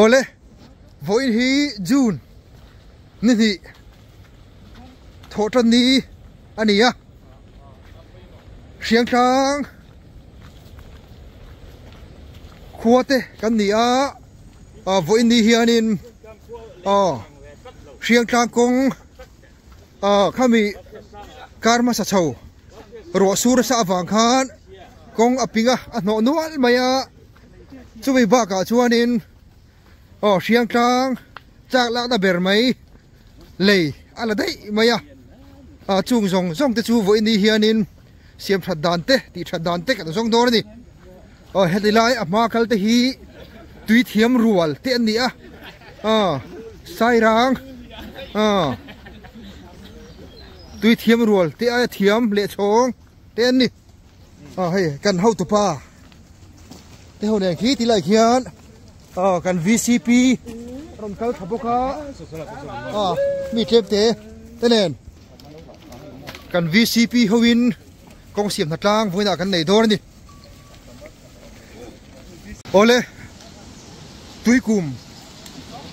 ole voi hi June ni hi thotan ni ania siang tang khuate kan ni a voi ni hianin siang tang kong khami karma sa chau ro sur sa awang khan kong apinga no nual maya chui ba ka chuanin siang tang chak lak da ber mai lei ala dai maya chung zong zong te chu voi ni hianin siam that dan te ti that dan te ka zong dor ni hedilai ama kal te hi tui thiam rual te an ni sai rang tui thiam rual te a thiam le chong te an ni hei kan hau tu pa te ho ne khi ti lai khian kan VCP ron kal thaboka mi tlep te nen kan VCP hoin kong siam that lang voina kan nei dor ni ole tui kum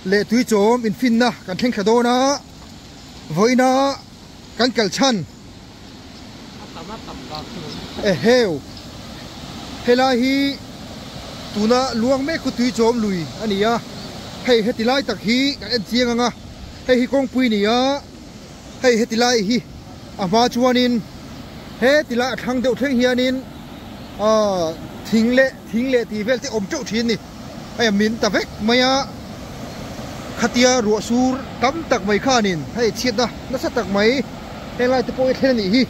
le tui chom in fin na kan theng khadona voina kan kal chan heu hela hi tuna luang me khu tui chom lui ania hei hetilai tak hi kan en chiang anga hei hi kong pui nia hei hetilai hi ama chuanin he tilai thang deuh theng hianin thing le ti vel te om chau thin ni ai min ta vek maya khatia ru sur tam tak mai khanin hei chiat na sa tak mai helai te poi thlen ni hi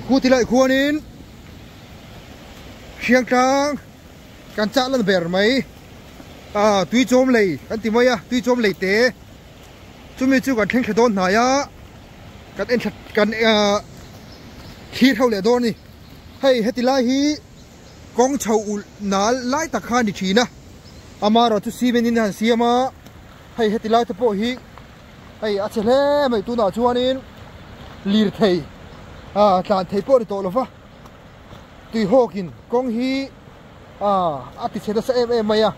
ku tilai khuanin siang tang kan cha lan ber mai tui chom lei kan ti maya tui chom lei te chumi chu kan theng khadon na ya kan en kan khi thau le don ni hei hetilai hi kong chau ul nal lai ta khan ni thina amaro tu simen in han siama hei hetilai te po hi hei a chele mai tu na chuanin lir thei tlan thei po ni to lova tui hokin kong hi ati cheda sa em maya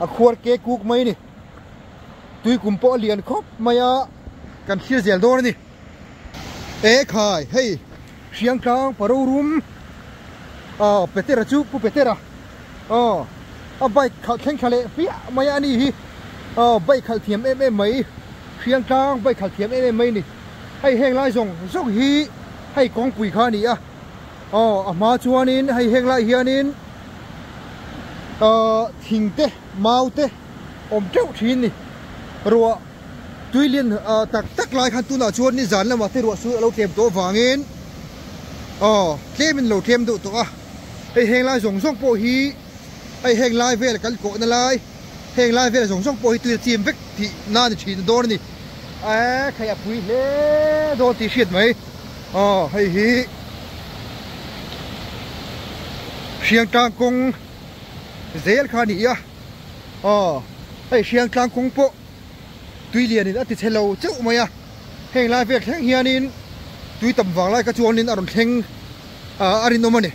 a khwar ke kuk mai ni tui kumpo lian khop maya kan khir zel dor ni khai hei siang tang paro room petera chu pu petera a bike khal theng khale pia maya ni hi bike khal thiam em mai siang tang bike khal thiam em mai ni hei heng lai zong hi hei kong pui kha ni ama chuanin hei heng lai hianin thing te mau te om chau thin ni ruwa tui lian tak lai khan tu na chuan ni zan lama te ruwa su lo tem to wangin tlemin lo tem do to hei heng lai zong zong po hi hei heng lai vel kal ko na lai heng lai vel zong zong po hi tu chim vek ti na ni thin dor ni khaya pui le do ti shit mai hei hi siang tang kong zel khani hei siang tang kong po tui lian in ati chelo chau maya heng lai vek theng hianin tui tam wang lai ka chuanin aron theng arin omani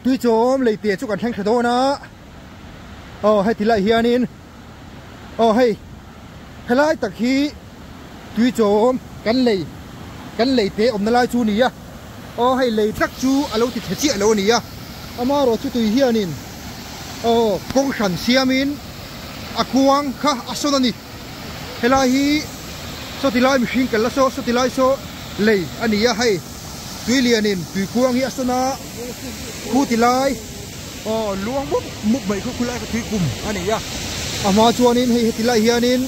tui chom leite chu kan theng thadona hei tilai hianin hei helai tak hi tui chom kan leite om na lai chu ni hei lei tak chu alo ti thechi alo ni amaro chu tui hianin kong khan siamin akuang kha asonani helai hi so tilai mihring kala so tilai so lei ania hei tui lianin tui kuang hi asona khu tilai luang muk mai khu khulai ka tui kum ania ama chuanin hei tilai hianin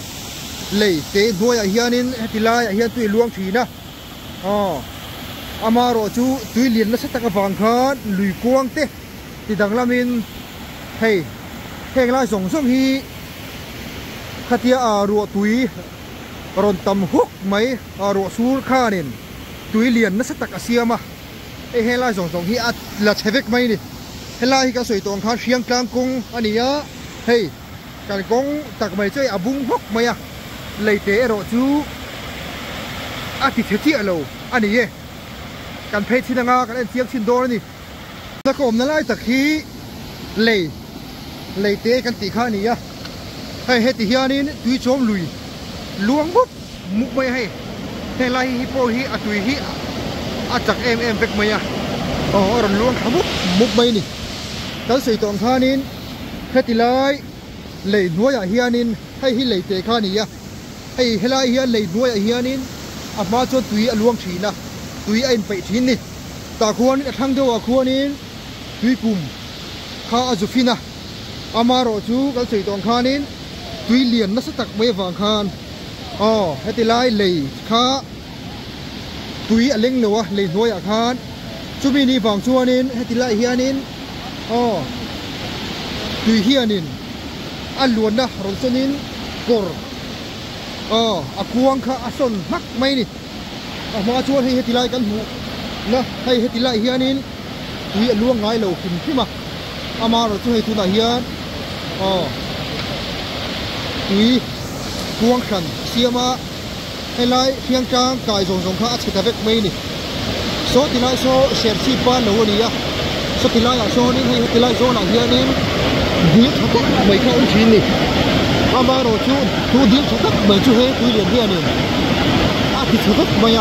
lei te hnuai hianin tilai hian tui luang thina amaro chu tui lian na sataka wang khan lui kuang te ti danglamin hei heng lai zong zong hi khatia ruwa tui ron tam huk mai ruwa sur khanin tui lian na satak asiama helai zong zong hi at la chevek mai ni helai ka soi tong khan siang tlang kong ania hei kan kong tak mai choi abung hok maya leite ro chu ati thechi alo ani ye kan phei chinanga kan en chiang chin dor ni ta kom na lai tak hi lei lấy tế căn tỷ khá này á hay hết thì hiền nên tùy chôm lùi luông bút mục mày hay lại hipo hi à tùy hi à chắc em vek mày à rồi luông khá bút mục mày nè cái sự tòng khá nên hết thì lại lấy nuôi à hiền nên hay hi lấy tế khá này á hay lại hiền lấy nuôi à hiền nên à mà cho tùy luông chỉ na tùy anh phải chỉ nè ta khuôn thằng đâu à khuôn nên tùy cùng khá azufina amaro chu cái sự tòng khá nên tùy liền nó sẽ tắc mấy vàng khan hết thì lại lấy khá tùy ở linh nữa lấy nuôi ở khan chú mình đi vàng chua nên hết thì lại hiền nên tùy hiền nên ăn luôn đó rồi cho nên cor cuang khá son mắc mấy nè mà chua hay hết thì lại căn hộ nè hay hết thì lại hiền nên tùy ăn luôn ngay lẩu kim khi mà amaro chu hay tu là hiền tùy cuang khăn xiama hay lại phiang trang cài rồng rồng khá chỉ ta vek mấy nè số thì lại số xem chi ban đâu đi á số thì lại số nên hay thì lại số nào hiền nên điếc thật mấy cái ông chín nè mà rồi chú thu điếc thật mấy chú hết tùy liền hiền nè thì thật mấy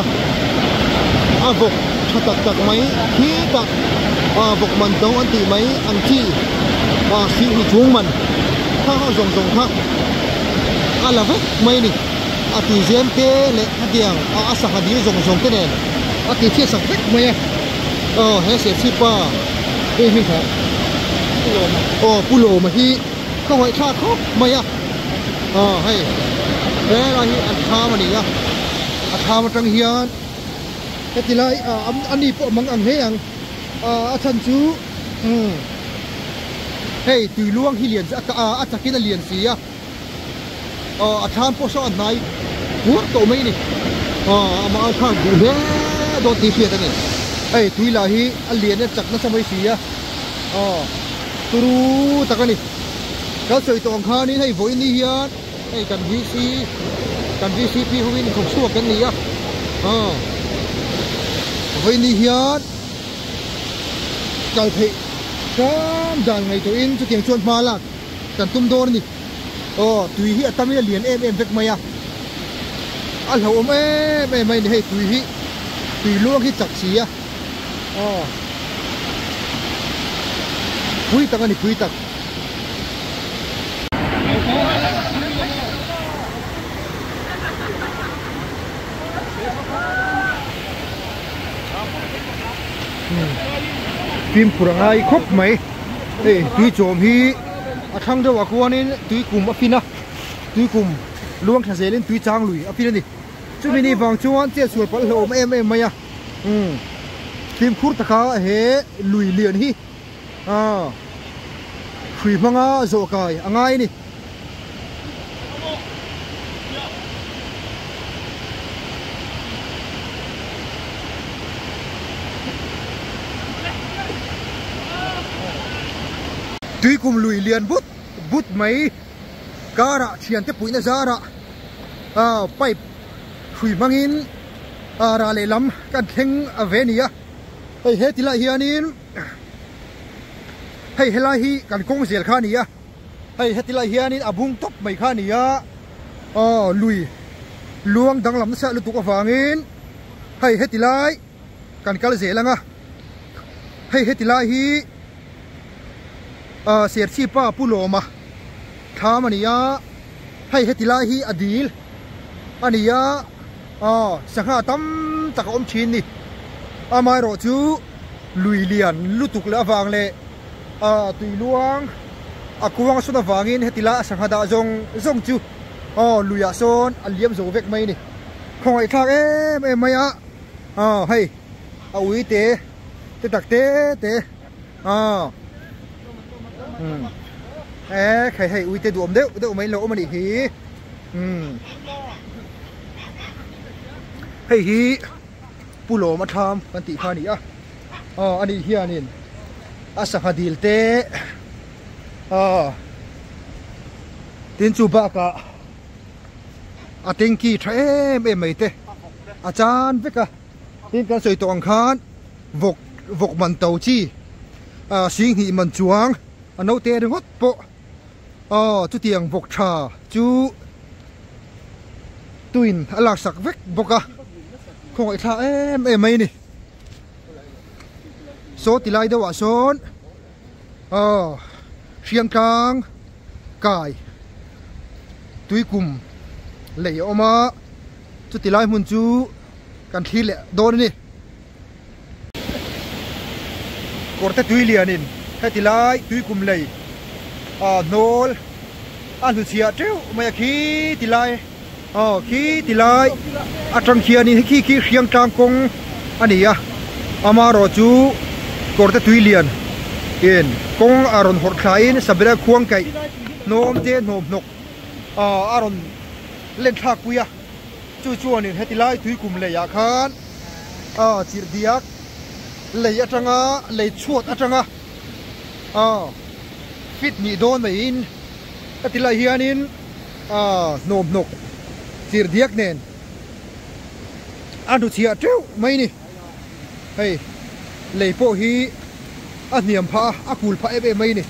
vok thật mấy khi thật vok mình đâu anh tỷ mấy anh chi xin thì chuông mình khá rồng rồng khá là vek mấy nè thì dêm tê lệ hạt điang sa hạt điang rồng thế này thì thiết sạc vek mấy hết sẽ ship pa đây hình khác pulo mà hi không phải cha khóc mấy hay thế là hi ăn tha mà đi tha mà trăng hiền cái thì lại anh đi bộ măng ăn hết ăn chân chú hey từ luang hi liền chắc cái là liền gì tham po so anh này cuốn tổ mấy nè mà anh khang đủ hết đôi tí phiền này hey tuy là hi anh liền chắc nó sao mấy gì turu ta cái này cái sợi tòng kha này hay với ni hiền hay cần VCP hôm nay không xua cái này với ni hiền cái thị cam đàn ngày tôi in cho tiếng chuột mà là cần tum đôn đi tùy hi tâm là liền em vek mày anh hậu em mày này tùy luôn khi chặt xí quý tắc này quý tắc phim kurang ai khóc mấy tùy chồm hi thằng đâu à cô nên tùy cùng afina tùy cùng luang thằng dễ lên tùy trang lùi afina đi chú mình đi vòng chuan chia sủi bắt lỗ em mày phim khurt ta khá he lùi liền hi khủy manga zo kai angai ni tuy cùng lùi liền bút mấy cara chian te pui na zara pipe khủy mangin ra le lam kan theng avenia hey he tila hianin hey helai hi kan kong zel kha nia hey hetila hianin abung top mai kha nia lui luang dang lam sa lu tuk awangin hey hetilai kan kal zelanga hey hetilai hi ser chi pa puloma tham ania hey hetilai hi adil ania sangha tam tak om chin ni amai ro chu lui lian lu tuk la awang le tùy luang kuang suna wangin hetila sanghada zong chu luya son aliam zo vek mai ni khoi thak em mai hey ui te tak te khai hey ui te duom deu mai lo mani hi hey hi pulo ma tham kan ti kha ni ani hianin asahadil te tin chu ba ka ating ki thaem mai te achan veka tin kan soi tong khan vok man tau chi sing hi man chuang ano te ringot po chú tiếng vọc trà chú tuin alak sak vek boka không ai tha em mấy nè số tỷ lai đâu à số riêng trang cài túi cùng lấy oma chú tỷ lai muốn chú cần thi lệ đôi nè còn ta túi liền nè hay tỷ lai túi cùng lấy nol anh hụt xịa treo mày khí tỷ lai khí tỷ lai trong kia nè khí riêng trang công anh ấy ama rồi chú còn ta túi liền in công aron hot khai sabira khuang kai nom te nom nok aron lên thak kuya chu ni hetilai thui kum le ya khan chir diak lei atanga lei chuat atanga fit ni don mai in hetilai hianin nom nok chir diak nen anu chia treu mai ni hey lei po hi niệm pha akul pha ebe mai ni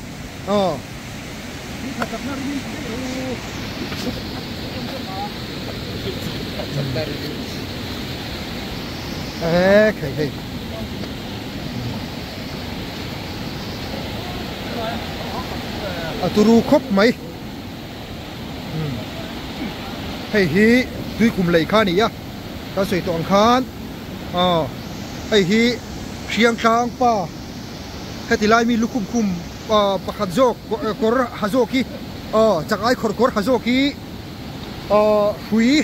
khẩy đây turu khop mai hay hi tuy cùng lấy khan này á ta soi toàn khan hay hi siang sang pa heti lai mi lukum kum pakhat jok kor hazoki chakai khor hazoki hui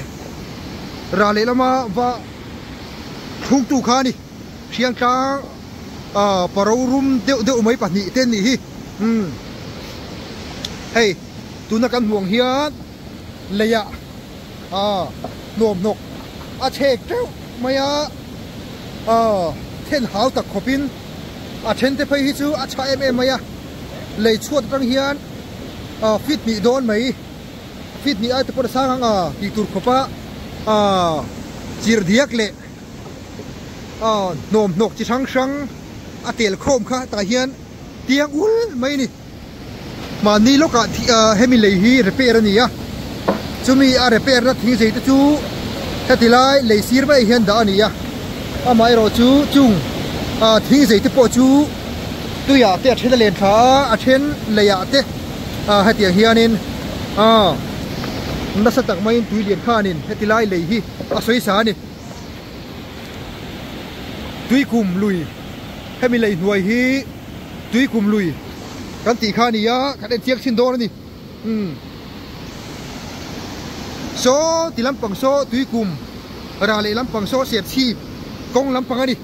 rale lama wa thung tu khani siang tang parorum deu mai pahni ten ni hi hey tuna kan muang hian leya nom nok a chek treu maya ten hau tak khopin chen te phai hi chu acha em maya lei chuat tang hian fit ni don mai fit ni ai te por sang ti tur khopa chir diak le nom nok chi sang atel khom kha ta hian tiang ul mai ni ma ni loka hemi lei hi repair ani ya chumi a repair na thing sei te chu hetilai lei sir mai hian da ani ya amai ro chu chung thing sei te po chu tu ya te chen len tha a chen le ya te ha tiang hianin na sa tak mai tui lian khanin hetilai lei hi a soi sa ni tui kum lui hemi lei hnuai hi tui kum lui kan ti kha ni ya kan en tiak sin do ni so ti lam pang so tui kum ra le lam pang so siat chi kong lam pang ani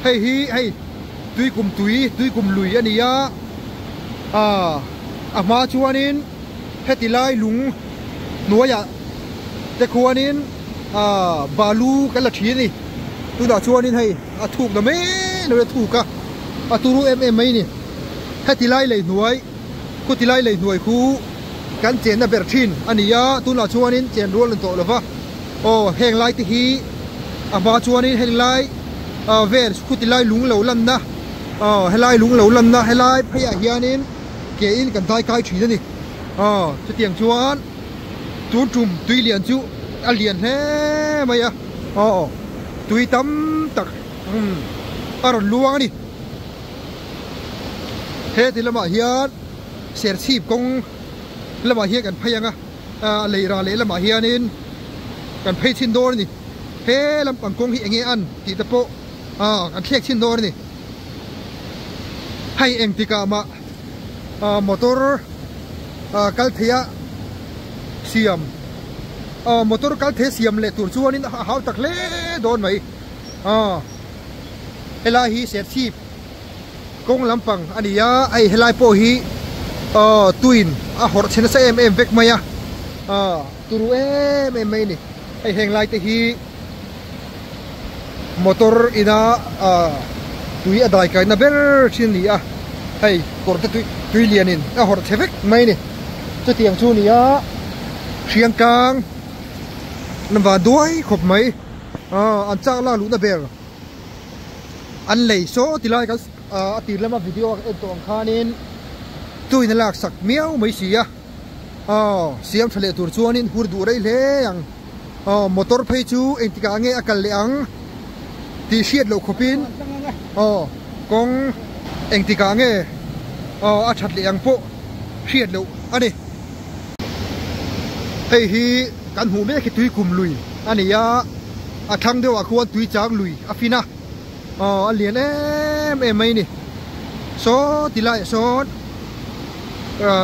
hey hi hey tui kum lui ani ya ma chuanin hetilai lung nuaya te khuanin balu kala thi ni tu da chuanin hey thuk da me no thuk ka turu em mai ni hetilai lei nuai kutilai lei nuai khu kan chen na berthin ani ya tu la chuanin chen rol to lova heng lai ti hi ma chuanin heng lai ver kutilai lung lo lam na helai lung lo lam na helai phaya hianin ke in kan dai kai thi ni chu tiang chuan tu tum tui lian chu a lian he maya tui tam tak aron luang ni he tilama hian ser chip kong lama hian kan phayanga leira le lama hianin kan phei chin dor ni he lam pang kong hi enge an ti ta po kan thek chin dor ni hai eng tika ma motor kal thia siam motor kal the siam le tur chuanin hau tak le don mai helai hi ser chip kong lampang ania ai helai po hi tuin hor chen sa em vek maya turu em mai ni ai heng lai te hi motor ina tui adai kai na ber chin ni hey kor te tui lianin hor thevek mai ni chu tiang chu ni riang kang namba duai khop mai an chak la lu na ber an lei so tilai ka atir lama video en tong khanin tôi nên lạc sặc miêu mấy xí à xiêm thale tur chuan in hur du rei le ang motor phei chu eng tika nge akal le ang ti siat lo khopin kong eng tika nge a that le ang po siat lo ani hei hi kan hu me khi tui kum lui ani ya a thang deu a khuan tui chang lui afina a lian em mai ni so tilai so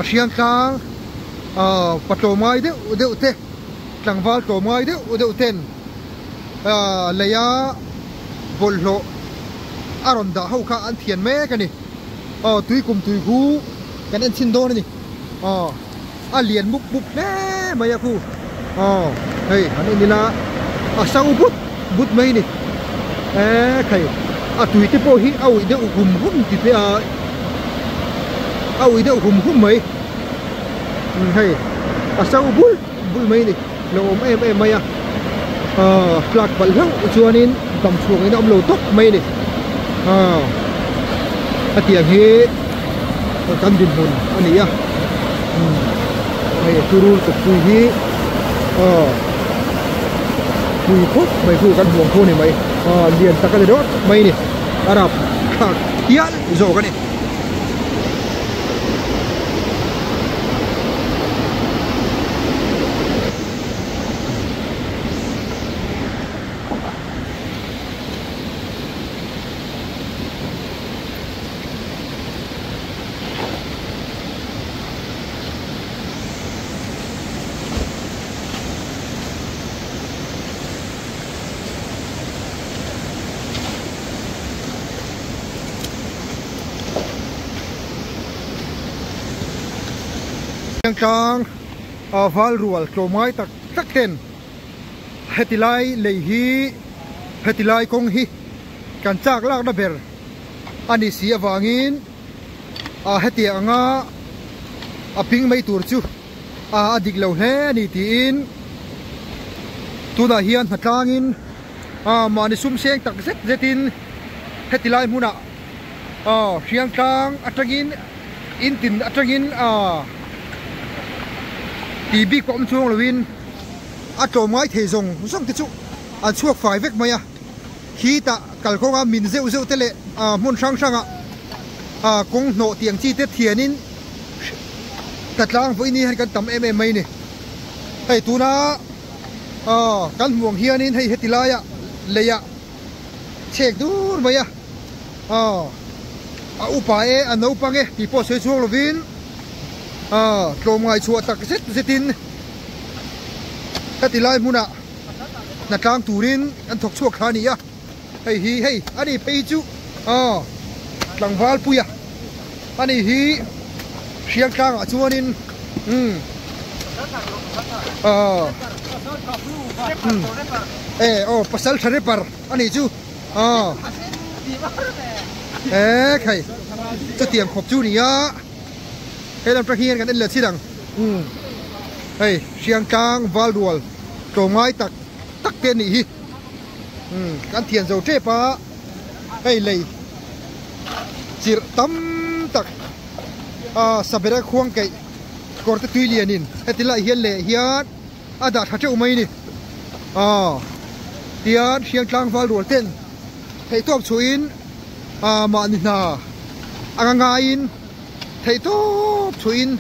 siang tang patlo mai deu te tlangwal to mai deu ten leya bollo aron da hau kha an thian me ka ni tui kum tui hu kan en chin do ni a lian muk le maya khu hei ani ni la a sau but mai ni khai a tui te po hi au deu hum ti pe au deu hum mai hei a sau bul mai ni lo om em maya plak bal hang chuanin dam chuang in am lo tok mai ni a tiang hi kan din hun ani ya hei turul ko pui hi pui khop mai khu kan huang khu ni mai lian takale dot mai ni arab khak tial zo kan ni tang val rual tlomai tak ten hetilai leihi hetilai kong hi kan chak lak na ber ani si awangin heti anga aping mai tur chu adik lo hle ni tin tuna hian hatlangin mani sum seng tak zetin hetilai muna siang tang atangin in atangin TV kom chuang lowin a tlomai thei zong ti chu an chuak fai vek maya khi ta kal khonga min zeu tele mun sang kong no tiang chi te thianin tatlang voini han kan tam em mai ni hei tuna kan muang hianin hei hetilaya leya chek dur maya a upa an no pange ti po se chuang lovin tlomai chua tak zetin hetilai muna na tlang turin an thok chuak khani ya hei ani pei chu tlangwal puya ani hi siang tlang a chuanin pasal thare par ani chu khai chu tiam khop chu ni ya hei lam trahian kan en le chidang hei siang tang val dual tlomai tak te ni hi kan thian zo tre pa hei lei chir tam tak sabera khuang kai korte tuilianin hetilai hian le hian ada tha cheu mai ni tian siang tang val dual ten hei top chuin ma ni na anga in thầy tốt chuin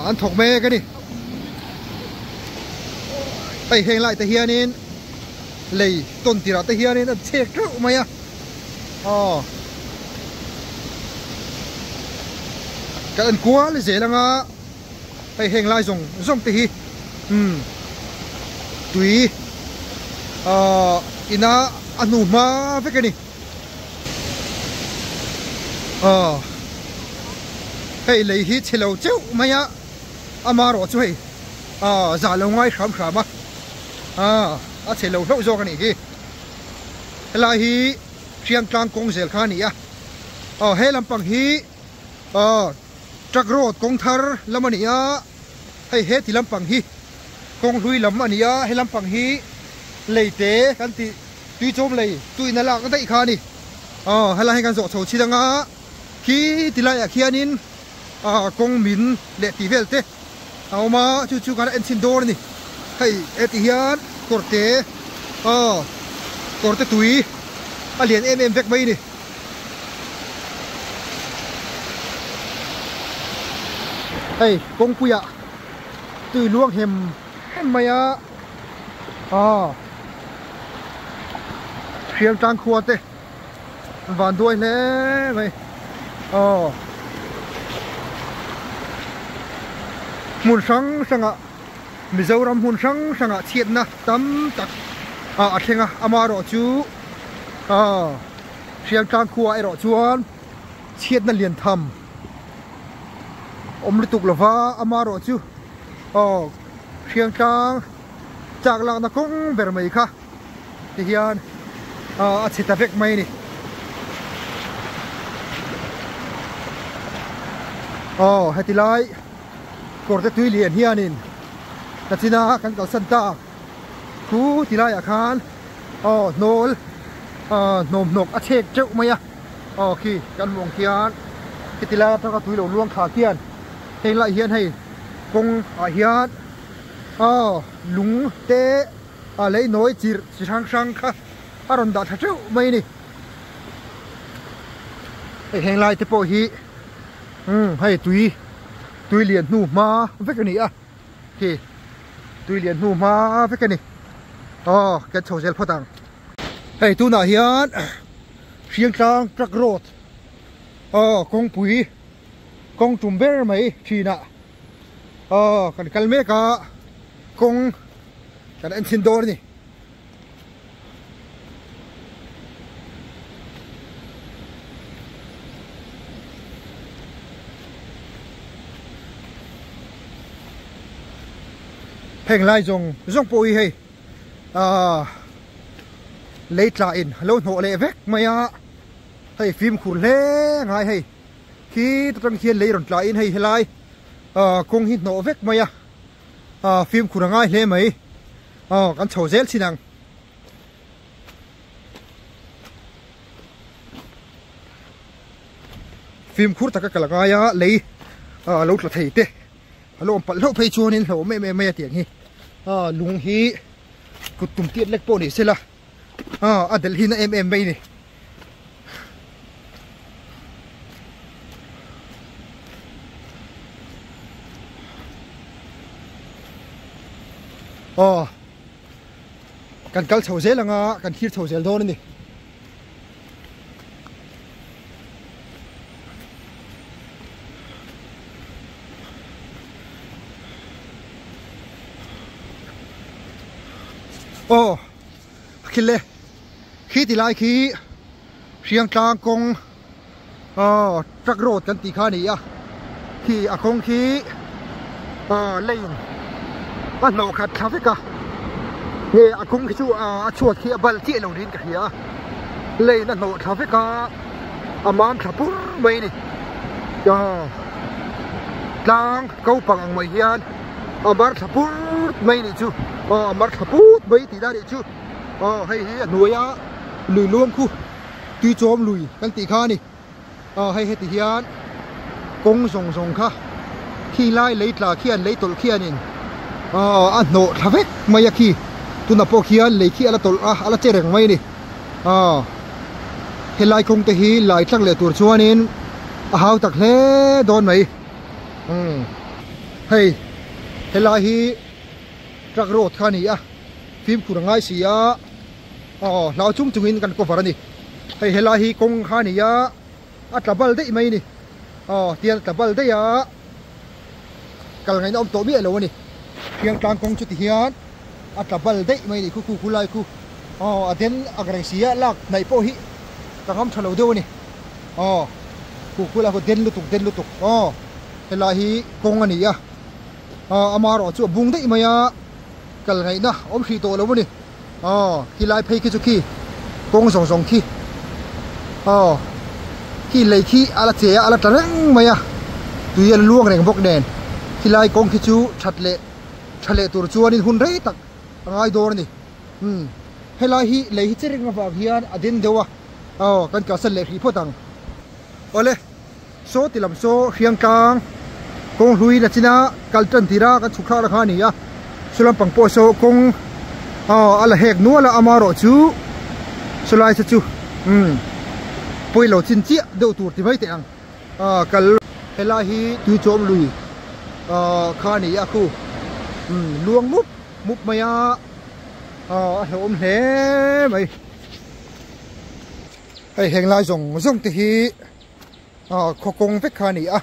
ăn thọc mê cái đi ai hẹn lại tới hiền nên lấy tôn tira tới hiền nên check rượu mày à cái ăn quá là dễ lắm à ai hẹn lại dùng tới hi tùy ina anu ma với cái này hei lấy hi chelo cheu maya amaro chu hei za lo ngai kham khama a chelo lo zo kan ki helai hi chiang tlang kong zel khani a he lampang hi truck road kong thar lamani a hei he ti lampang hi kong hlui lam ani a he lampang hi leite kan ti tui chom lei tui na lang dai khani helai kan zo chho chidanga khi tilai a khianin kong min le ti vel te auma chu chu kan en sin dor ni hei eti hian korte korte tui alian em vek mai ni hei kong puya tui luang hem maya khiam tang khuat te van đuôi nè mày mun sang sang ạ Mizoram mun sang sang ạ chiết na tam tak athenga amaro chu khiam tang khuat ero chuan chiết na liền tham lituk lova amaro chu khiam tang chak lang na kong ber mai kha ti hian chita vek mai ni heti lai korte tui lian hianin nachina kan kal santa khu tilai akhan nol nom nok a chek cheu maya khi kan mong hian kitila ta tui lo luang kha kian hei lai hian hei kong a hian lung te lei noi chir sang kha aron da tha cheu mai ni heng lai te po hi hay tui liền nu ma với cái này thì tui liền nu ma với cái này cái chầu gel phát tăng hay tu nào hiền riêng trang trắc rốt con bùi con trùm bê mấy chi nè còn cái mấy cả con cái anh xin đôi này heng lai zong poi hei lấy trả in lâu nổ lệ vét maya hay phim khủng lệ ngay hay khi tôi đang lấy rồi trả in hay lai công hít nổ vét maya phim khủng ngay lệ mấy căn chầu rét xin năng phim khủng tất cả là ngay lấy lâu là thầy tê lâu bận lâu phải cho nên lâu mẹ tiếng hi lung hi cụt tụm tiết lệch bộ này xem là adel hi na em bay này cần cal chầu dễ là ngà cần khít chầu dễ thôi này khi thì lại khi riêng trang công trắc rốtกันตีข้านี่khi không khi lên bắt đầu khát khát với cả nghe không khi chú chuột khi bal chia lòng đến cả kia lên nó nổ khát với cả man khát bún mấy đi trang câu bằng mấy hiền man khát bún mấy đi chú man khát bún mấy thì ra đi chú hay nuôi lùi luôn khu tuy chôm lùi căn tỷ kha ni hay tỷ hiền công sòng kha khi lai lấy trả khian lấy tol khian in nổ thà vét mày khi tu nạp po khian lấy khi ala tol ala chơi reng mày ni hay lai công te hi lai trăng lệ tur chuan in hao tak le don mày hay lai hi trắc rốt kha ni phim khu ngai si lao chung in kan ko varani hei hela hi kong khani ya atlabal dei mai ni tial tlabal dei ya kal ngai nom to mi lo ni thiang tang kong chu ti hian atlabal dei mai ni khu lai khu aden agrang sia lak nai po hi tangam thalo deu ni khu la ko den lu tuk hela hi kong ani ya amaro chu bung dei mai ya kal ngai na om khi to lo ni khi lai phê khi chu khi công sòng khi khi lấy khi ala chế ala trắng mày tùy luông rèn bốc đèn khi lai công khi chú chặt lệ tur chuan in hun rei tak ngai dor ni hay lai hi lấy chế rèn vàng hian adin dewa kan ka sal le khi photang ole số thì làm số riêng cang công lui là china kaltan tira ka chukha ra khani ya sulam pangpo so kong ala hek nu ala amaro chu sulai sa chu poilo chin chi deu tur ti mai te ang kal hela hi tu chom lui khani ya khu luang mup maya hom he mai ai heng lai zong ti hi khokong vek khani a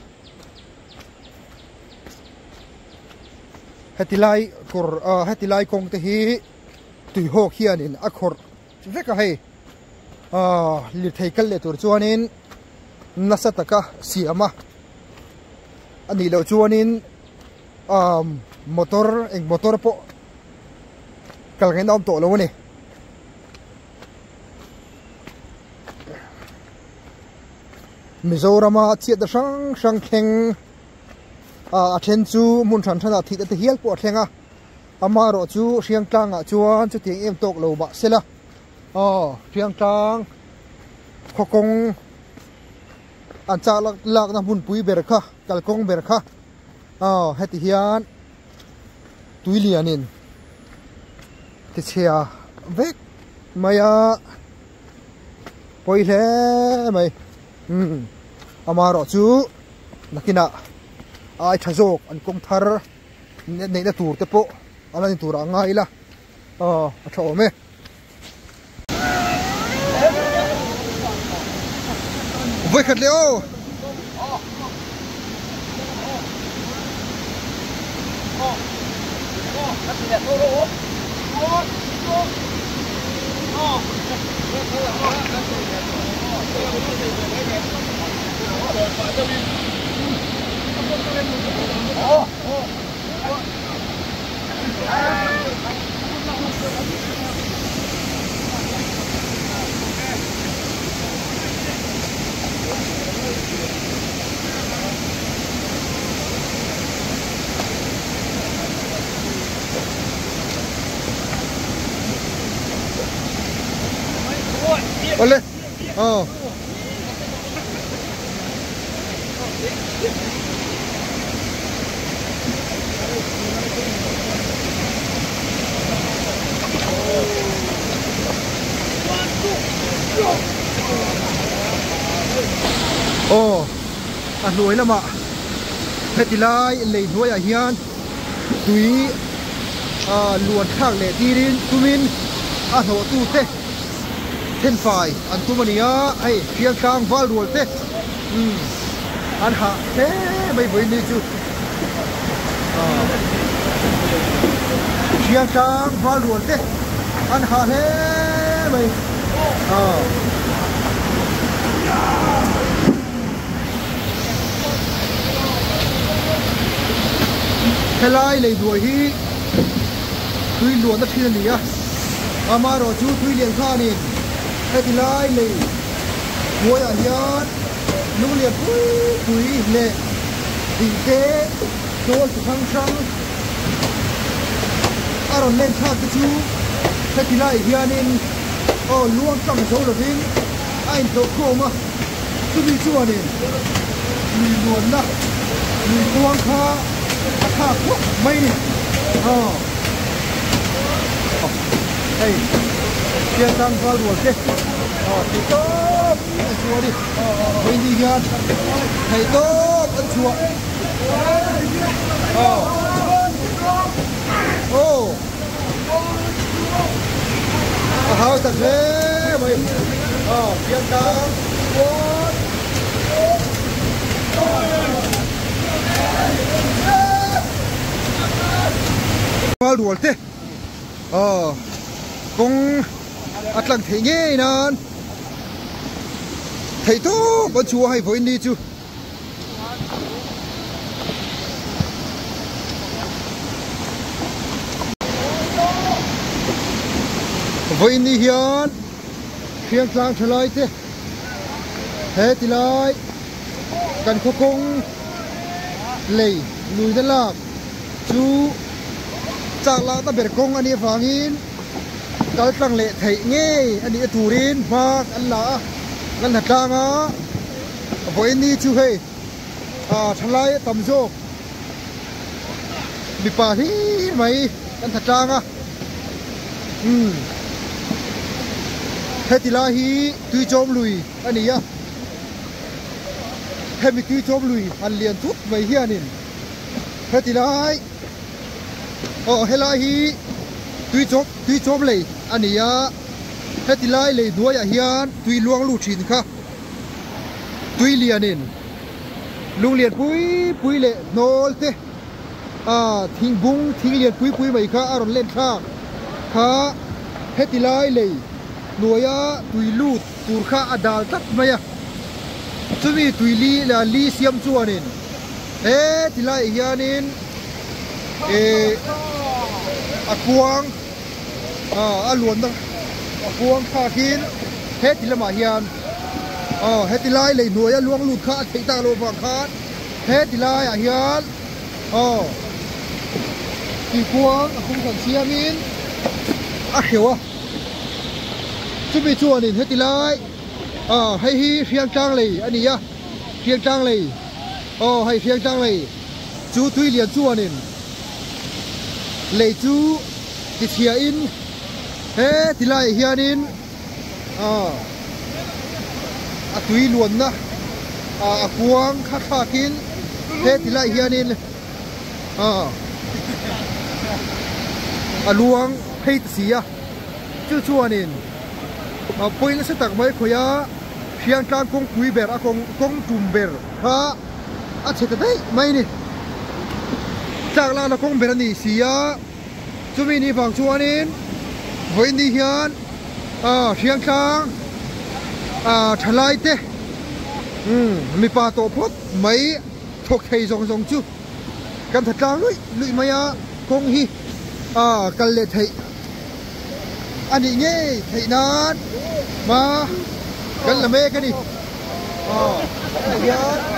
hetilai kor hetilai kong te hi tui ho khian in a khor veka hei li thei kal le tur chuanin nasataka siama ani lo chuanin motor po kal ngai dom to lo ni Mizorama chiat da sang kheng a then chu mun than thana thi te hial po thlenga amaro chu riang tlang a chuan chu ting em tok lo ba sela riang tlang khokong an cha lak na mun pui ber kha kalkong ber kha heti hian tuilianin ti chea vek maya poile mai amaro chu nakina ai thazok an kong thar nei na tur te po ala ni tur anga ila a tho me voi khat leo Oleh, anh nuôi lắm ạ. Hết thì lại lấy nuôi ở hiền, túi luồn thang để đi đến tumin, anh hồ tu thế. Thiên phải anh tu mình nhá, ai phiên sang vào ruột thế, anh hạ thế mấy với đi chứ, phiên sang vào ruột thế, anh hạ thế mấy, thế lại lấy đuổi hi, tuy luồn nó thiên đi á, ama rồi chú tuy liền kha đi. Thì lại lấy ngồi ở hiền nung liệt quý lệ thì thế tôi chỉ khăng khăng rồi lên khác cái chú thì lại hiền nên luôn trong số là phim anh tôi khô mà cứ bị chua nên mình buồn đó mình quăng kha quốc mấy này đây kia tăng vào ruột thế thì tốt ăn chua đi mình đi gần thầy tốt ăn chua hao thật thế mày kia tăng vào ruột thế cũng atlang thấy nghe nan thấy tốt bọn chúa hay với đi chứ với đi hiền khiêng sang trở lại thế thế thì lại cần khô công lầy lùi đến lạc chú chàng lạc ta biệt công anh em phang in cái tăng lệ thấy nghe anh ấy thủ đến và anh là ngân thật trang á với đi chú hay ทลายตำโจมีป่าที่ไหมกันถัดจางอ่ะเฮติลาฮีตุยโจมลุยอันนี้อ่ะเฮมิตุยโจมลุยอันเลียนทุกไม่เฮียนินเฮติลาเฮลาฮีตุยโจมเลยอันนี้อ่ะเฮติลาเลยด้วยอ่ะเฮียนตุยลวงลูชินค่ะตุยเลียนินลุงเลียนปุยเละโนลเตทิ้งบุ้งทิ้งเลียนปุยไหมค่ะอารมณ์เล่นข้าค่ะเฮติลาเลยหน่วยตุยลูดตูร์ข้าอดาลตัดมาจะมีตุยลีเซียมจวนนินติลาอีกอย่างนินกวางหลวนตั้งกวางข้าคินติลามาเฮียนติลาเลยหน่วยล้วงลูดข้าติดตาโลฟังข้าติลาเฮียนตีกวางคงสันเซียมินเขียวจะมีจวนนินเฮติลายให้เพียงจังเลยอันนี้เพียงจังเลยให้เพียงจังเลยจูตุยเลียนจวนนินเลยจูติเทียอินเฮติลายเฮียนินตุยล้วนนะกวางข้ากินเฮติลายเฮียนินลวงให้เสียจูจวนนินปุยนั่นสิตักไม่ขยะเพียงกลางกงปุยเบอร์กงจุ่มเบอร์ฮะเช็ดได้ไหมนี่จากลานกงเบอร์นี่เสียจุ่มนี่ฝั่งชวนนินวันนี้เฮียนเพียงกลางทลายเตะมีปลาโตพดไม่ทกให้ส่งจุกันถัดกลางลุยมายากงฮีกันเล็ดให้อันนี้เงี้ยไทยนานมากันละเมกันดิเยอะ